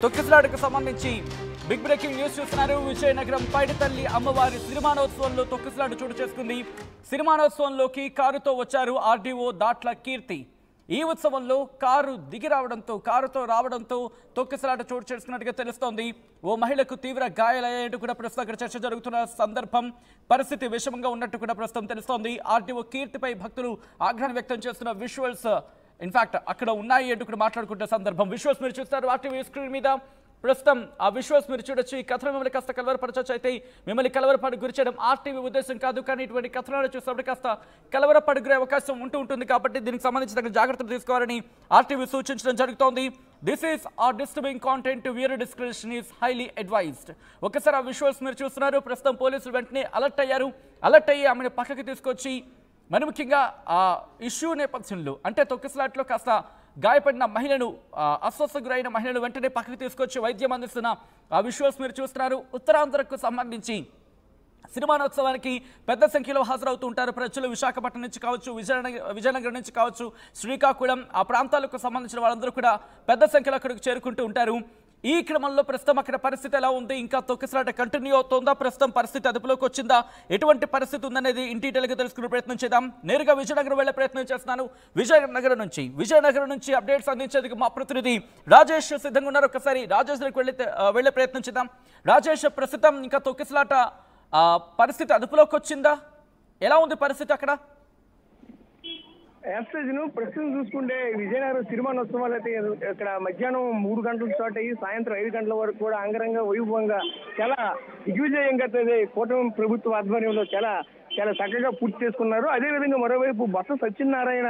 తొక్కిసలాటకు సంబంధించి big breaking news చూస్తున్నారు. విజయనగరం పైడితల్లి అమ్మవారి సిరిమానోత్సవంలో తొక్కిసలాట చోటు చేసుకుంది. సిరిమానోత్సవంలోకి కారుతో వచ్చారు ఆర్డీఓ దాట్ల కీర్తి. ఈ ఉత్సవంలో కారు దిగి కారుతో రావడంతో తొక్కిసలాట చోటు చేసుకున్నట్టుగా తెలుస్తోంది. ఓ మహిళకు తీవ్ర గాయాలయ్యేట్టు కూడా ప్రస్తుతం అక్కడ చర్చ జరుగుతున్న సందర్భం. పరిస్థితి విషమంగా ఉన్నట్టు కూడా ప్రస్తుతం తెలుస్తోంది. ఆర్డీఓ కీర్తిపై భక్తులు ఆగ్రహం వ్యక్తం చేస్తున్న విజువల్స్ ఇన్ఫాక్ట్ అక్కడ ఉన్నాయి అంటూ కూడా మాట్లాడుకుంటున్న సందర్భం. విజువల్స్ మీరు చూస్తారు ఆర్టీవీ స్క్రీన్ మీద. ప్రస్తుతం ఆ విజువల్స్ మీరు చూడొచ్చు. ఈ కథనం మిమ్మల్ని కాస్త కలవరపరచొచ్చు. అయితే మిమ్మల్ని కలవరపడి గురి చేయడం ఆర్టీవీ ఉద్దేశం కాదు, కానీ ఇటువంటి కథనాలు చూసినప్పుడు కాస్త కలవరపడి గురే అవకాశం ఉంటుంది. కాబట్టి దీనికి సంబంధించి తగిన జాగ్రత్తలు తీసుకోవాలని ఆర్టీవీ సూచించడం జరుగుతోంది. దిస్ ఈస్ ఆ disturbing content, viewer description is highly advised. ఒకసారి ఆ విజువల్స్ మీరు చూస్తున్నారు. ప్రస్తుతం పోలీసులు వెంటనే అలర్ట్ అయ్యి ఆమెను పక్కకి తీసుకొచ్చి మరి ముఖ్యంగా ఆ ఇష్యూ నేపథ్యంలో అంటే తొక్కిసలాట్లో కాస్త గాయపడిన మహిళను, అస్వస్థకు గురైన మహిళను వెంటనే పక్కకి తీసుకొచ్చి వైద్యం అందిస్తున్న ఆ విజువల్స్ మీరు చూస్తున్నారు. ఉత్తరాంధ్రకు సంబంధించి సిరిమానోత్సవానికి పెద్ద సంఖ్యలో హాజరవుతూ ఉంటారు ప్రజలు. విశాఖపట్నం నుంచి కావచ్చు, విజయనగరం నుంచి కావచ్చు, శ్రీకాకుళం ఆ ప్రాంతాలకు సంబంధించిన వాళ్ళందరూ కూడా పెద్ద సంఖ్యలో అక్కడికి చేరుకుంటూ ఉంటారు. ఈ క్రమంలో ప్రస్తుతం అక్కడ పరిస్థితి ఎలా ఉంది? ఇంకా తొక్కిసలాట కంటిన్యూ అవుతుందా? ప్రస్తుతం పరిస్థితి అదుపులోకి వచ్చిందా? ఎటువంటి పరిస్థితి ఉందనేది ఇన్ డీటెయిల్గా తెలుసుకునే ప్రయత్నం చేద్దాం. నేరుగా విజయనగరం వెళ్లే ప్రయత్నం చేస్తున్నాను. విజయనగరం నుంచి అప్డేట్స్ అందించేందుకు మా ప్రతినిధి రాజేష్ సిద్ధంగా ఉన్నారు. ఒకసారి రాజేష్ దగ్గరికి వెళ్లే ప్రయత్నం చేద్దాం. రాజేష్, ప్రస్తుతం ఇంకా తొక్కిసలాట పరిస్థితి అదుపులోకి వచ్చిందా? ఎలా ఉంది పరిస్థితి అక్కడ? ప్రస్తుతం చూసుకుంటే విజయనగరం సిరిమానోత్సవాలు అయితే ఇక్కడ మధ్యాహ్నం 3 గంటలకు స్టార్ట్ అయ్యి సాయంత్రం 5 గంటల వరకు కూడా అంగరంగ వైభవంగా చాలా దిగ్విజయంగా కూటమి ప్రభుత్వ ఆధ్వర్యంలో చాలా చక్కగా పూర్తి చేసుకున్నారు. అదేవిధంగా మరోవైపు బొత్స సత్యనారాయణ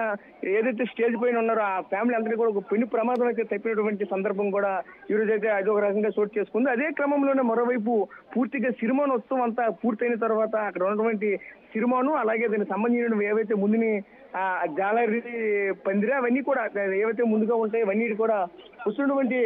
ఏదైతే స్టేజ్ పైన ఉన్నారో ఆ ఫ్యామిలీ అందరికీ కూడా ఒక పెను ప్రమాదం అయితే తప్పినటువంటి సందర్భం కూడా ఈ రోజు అయితే అదొక రకంగా చోటు చేసుకుంది. అదే క్రమంలోనే మరోవైపు పూర్తిగా సిరిమానోత్సవం అంతా పూర్తయిన తర్వాత అక్కడ ఉన్నటువంటి సిరిమాను అలాగే దానికి సంబంధించిన ఏవైతే ముందుని జాలరీ పందిరి అవన్నీ కూడా ఏవైతే ముందుగా ఉంటాయి అవన్నీ కూడా వస్తున్నటువంటి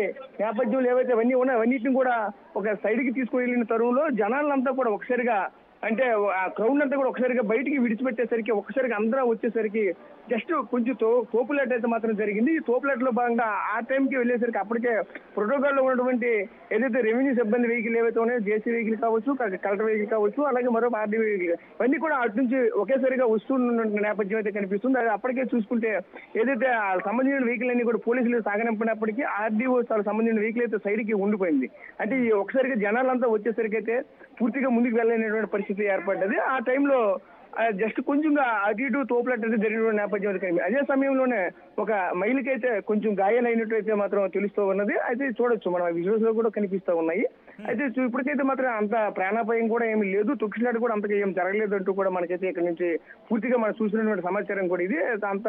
నేపథ్యంలో ఏవైతే అవన్నీ ఉన్నాయో అవన్నిటిని కూడా ఒక సైడ్కి తీసుకుని వెళ్ళిన తరుణంలో జనాలంతా కూడా ఒకసారిగా అంటే ఆ క్రౌడ్ అంతా కూడా ఒకసారిగా బయటికి విడిచిపెట్టేసరికి ఒకసారిగా అందరూ వచ్చేసరికి జస్ట్ కొంచెం తోపులాట అయితే మాత్రం జరిగింది. ఈ తోపులాటలో భాగంగా ఆ టైంకి వెళ్ళేసరికి అప్పటికే ప్రోటోకాల్లో ఉన్నటువంటి ఏదైతే రెవెన్యూ సిబ్బంది వెహికల్ ఏవైతే ఉన్నాయో జేసీ వెహికల్ కావచ్చు, కలెక్టర్ వెహికల్ కావచ్చు, అలాగే మరో ఆర్డీ వెహికల్ ఇవన్నీ కూడా అటు నుంచి ఒకేసారిగా వస్తున్న నేపథ్యం అయితే కనిపిస్తుంది. అది అప్పటికే చూసుకుంటే ఏదైతే సంబంధించిన వెహికల్ అన్ని కూడా పోలీసులు సాగనంపినప్పటికీ ఆర్డీఓ సంబంధించిన వెహికల్ అయితే సైడ్కి ఉండిపోయింది. అంటే ఈ ఒకసారిగా జనాలంతా వచ్చేసరికి అయితే పూర్తిగా ముందుకు వెళ్ళలేనటువంటి పరిస్థితి ఏర్పడ్డది. ఆ టైంలో జస్ట్ కొంచెంగా అటు ఇటు తోపులాట జరిగిన నేపథ్యం కనిపి అదే సమయంలోనే ఒక మహిళకైతే కొంచెం గాయాలైనట్టు అయితే మాత్రం తెలుస్తూ ఉన్నది. అయితే చూడొచ్చు మనం విజువల్స్ లో కూడా కనిపిస్తూ ఉన్నాయి. అయితే ఇప్పటికైతే మాత్రం అంత ప్రాణాపాయం కూడా ఏమీ లేదు, తొక్కిసలాట కూడా అంతగా ఏం జరగలేదు అంటూ కూడా మనకైతే ఇక్కడ నుంచి పూర్తిగా మనం చూసినటువంటి సమాచారం కూడా ఇది. అంత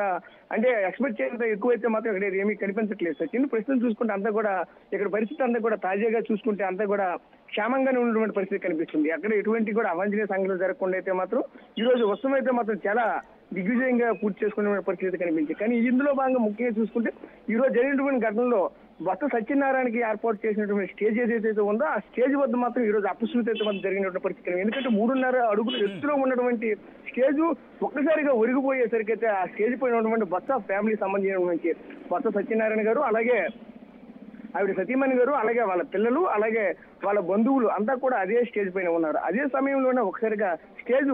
అంటే ఎక్స్పెక్ట్ చేయంత ఎక్కువైతే మాత్రం ఇక్కడ ఏమీ కనిపించట్లేదు. సచిన్ ప్రస్తుతం చూసుకుంటే అంతా కూడా ఇక్కడ పరిస్థితి అంతా కూడా తాజాగా చూసుకుంటే అంతా కూడా క్షేమంగానే ఉన్నటువంటి పరిస్థితి కనిపిస్తుంది. అక్కడ ఎటువంటి కూడా అవాంఛనీయ సంఘటనలు జరగకుండా అయితే మాత్రం ఈ రోజు ఉత్సవం అయితే మాత్రం చాలా దిగ్విజయంగా పూర్తి చేసుకునే పరిస్థితి కనిపించింది. కానీ ఇందులో భాగంగా ముఖ్యంగా చూసుకుంటే ఈ రోజు జరిగినటువంటి ఘటనలో బొత్స సత్యనారాయణకి ఏర్పాటు చేసినటువంటి స్టేజ్ ఏదైతే ఉందో ఆ స్టేజ్ వద్ద మాత్రం ఈ రోజు అపశృతి అయితే మాత్రం జరిగినటువంటి పరిస్థితి. ఎందుకంటే 3.5 అడుగుల ఎత్తులో ఉన్నటువంటి స్టేజ్ ఒక్కసారిగా ఒరిగిపోయేసరికి అయితే ఆ స్టేజ్ పైన ఉన్నటువంటి బొత్స ఫ్యామిలీ సంబంధించినటువంటి బొత్స సత్యనారాయణ గారు, అలాగే ఆవిడ సతీమణి గారు, అలాగే వాళ్ళ పిల్లలు, అలాగే వాళ్ళ బంధువులు అంతా కూడా అదే స్టేజ్ పైన ఉన్నారు. అదే సమయంలోనే ఒకసారిగా స్టేజ్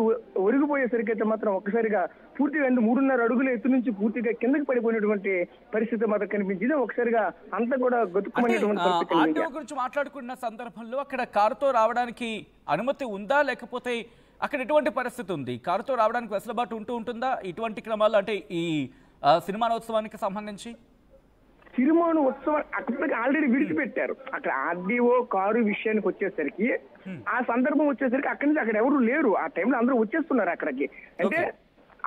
ఒరిగిపోయేసరికి అయితే మాత్రం ఒక్కసారిగా పూర్తిగా 3.5 అడుగుల ఎత్తు నుంచి పూర్తిగా కిందకి పడిపోయినటువంటి పరిస్థితి మాత్రం కనిపించింది. ఒకసారిగా అంతా కూడా గతుక్కుమనేటువంటి పరిస్థితి గురించి మాట్లాడుకున్న సందర్భంలో అక్కడ కారుతో రావడానికి అనుమతి ఉందా, లేకపోతే అక్కడ ఎటువంటి పరిస్థితి ఉంది? కారుతో రావడానికి వెసులుబాటు ఉంటుందా ఇటువంటి క్రమాల్లో, అంటే ఈ సినిమానోత్సవానికి సంబంధించి? సిరిమాను ఉత్సవం అక్కడికి ఆల్రెడీ విడిచిపెట్టారు. అక్కడ ఆర్డీఓ కారు విషయానికి వచ్చేసరికి ఆ సందర్భం వచ్చేసరికి అక్కడి నుంచి అక్కడ ఎవరు లేరు. ఆ టైంలో అందరూ వచ్చేస్తున్నారు అక్కడికి. అంటే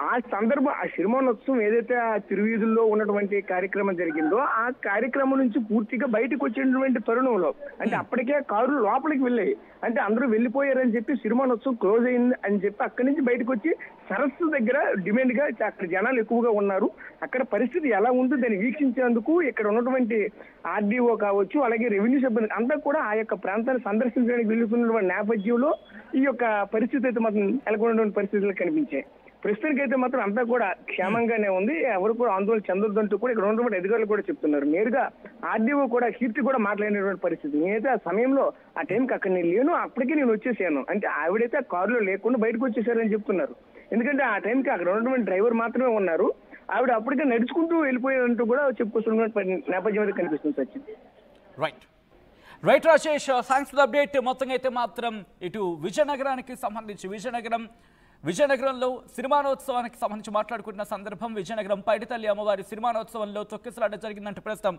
ఆ సందర్భం ఆ సిరిమానోత్సవం ఏదైతే ఆ తిరువీధుల్లో ఉన్నటువంటి కార్యక్రమం జరిగిందో ఆ కార్యక్రమం నుంచి పూర్తిగా బయటకు వచ్చినటువంటి తరుణంలో అంటే అప్పటికే కారులు లోపలికి వెళ్ళాయి. అంటే అందరూ వెళ్ళిపోయారని చెప్పి సిరిమానోత్సవం క్లోజ్ అయింది అని చెప్పి అక్కడి నుంచి బయటకు వచ్చి సరస్సు దగ్గర డిమాండ్ గా అక్కడ జనాలు ఎక్కువగా ఉన్నారు. అక్కడ పరిస్థితి ఎలా ఉందో దాన్ని వీక్షించేందుకు ఇక్కడ ఉన్నటువంటి ఆర్డీఓ కావచ్చు, అలాగే రెవెన్యూ సిబ్బంది అంతా కూడా ఆ యొక్క ప్రాంతాన్ని సందర్శించడానికి వెళ్తున్నటువంటి నేపథ్యంలో ఈ యొక్క పరిస్థితి అయితే మాత్రం నెలకొన్నటువంటి పరిస్థితులు కనిపించాయి. ప్రస్తుతానికైతే మాత్రం అంతా కూడా క్షేమంగానే ఉంది, ఎవరు కూడా ఆందోళన చెందొద్దంటూ కూడా ఇక్కడ ఉన్నటువంటి అధికారులు కూడా చెప్తున్నారు. నేరుగా ఆర్డీఓ కూడా కీర్తి కూడా మాట్లాడినటువంటి పరిస్థితి. నేనైతే ఆ సమయంలో ఆ టైంకి అక్కడ నేను లేను, అప్పటికే నేను వచ్చేసాను అంటే ఆవిడైతే ఆ కారులో లేకుండా బయటకు వచ్చేసారని చెప్తున్నారు. ఎందుకంటే ఆ టైంకి అక్కడ ఉన్నటువంటి డ్రైవర్ మాత్రమే ఉన్నారు, ఆవిడ అప్పటికే నడుచుకుంటూ వెళ్ళిపోయారంటూ కూడా చెప్పుకొస్తున్న నేపథ్యం అయితే కనిపిస్తుంది Sachin. Right Rajesh, thanks for the update. మొత్తంగా అయితే మాత్రం ఇటు విజయనగరానికి సంబంధించి విజయనగరంలో సిరిమానోత్సవానికి సంబంధించి మాట్లాడుకుంటున్న సందర్భం, విజయనగరం పైడితల్లి అమ్మవారి సిరిమానోత్సవంలో తొక్కిసలాట జరిగిందంటే ప్రస్తుతం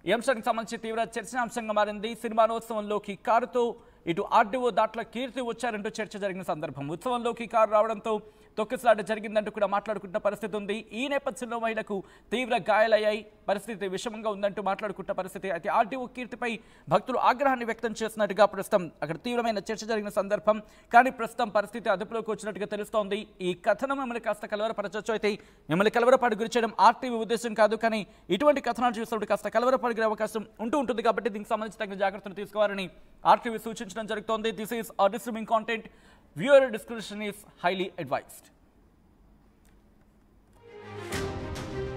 ఈ అంశానికి సంబంధించి తీవ్ర చర్చనాంశంగా మారింది. సిరిమానోత్సవంలోకి కారుతో ఇటు ఆర్డీఓ దాట్ల కీర్తి వచ్చారంటూ చర్చ జరిగిన సందర్భం, ఉత్సవంలోకి కారు రావడంతో తొక్కిసలాట జరిగిందంటూ కూడా మాట్లాడుకుంటున్న పరిస్థితి ఉంది. ఈ నేపథ్యంలో మహిళకు తీవ్ర గాయాలయ్యాయి, పరిస్థితి విషమంగా ఉందంటూ మాట్లాడుకుంటున్న పరిస్థితి. అయితే ఆర్డీఓ కీర్తిపై భక్తులు ఆగ్రహాన్ని వ్యక్తం చేసినట్టుగా ప్రస్తుతం అక్కడ తీవ్రమైన చర్చ జరిగిన సందర్భం. కానీ ప్రస్తుతం పరిస్థితి అదుపులోకి వచ్చినట్టుగా తెలుస్తోంది. ఈ కథనం మిమ్మల్ని కాస్త కలవరపరచొచ్చు, అయితే మిమ్మల్ని కలవరపాటు గురి చేయడం ఆర్టీవీ ఉద్దేశం కాదు. కానీ ఇటువంటి కథనాలు చూసినప్పుడు కాస్త కలవరపడిగే అవకాశం ఉంటుంది కాబట్టి దీనికి సంబంధించి తగిన జాగ్రత్తలు తీసుకోవాలని ఆర్టీవీ సూచించడం జరుగుతోంది. This is disturbing content. Viewer discretion is highly advised.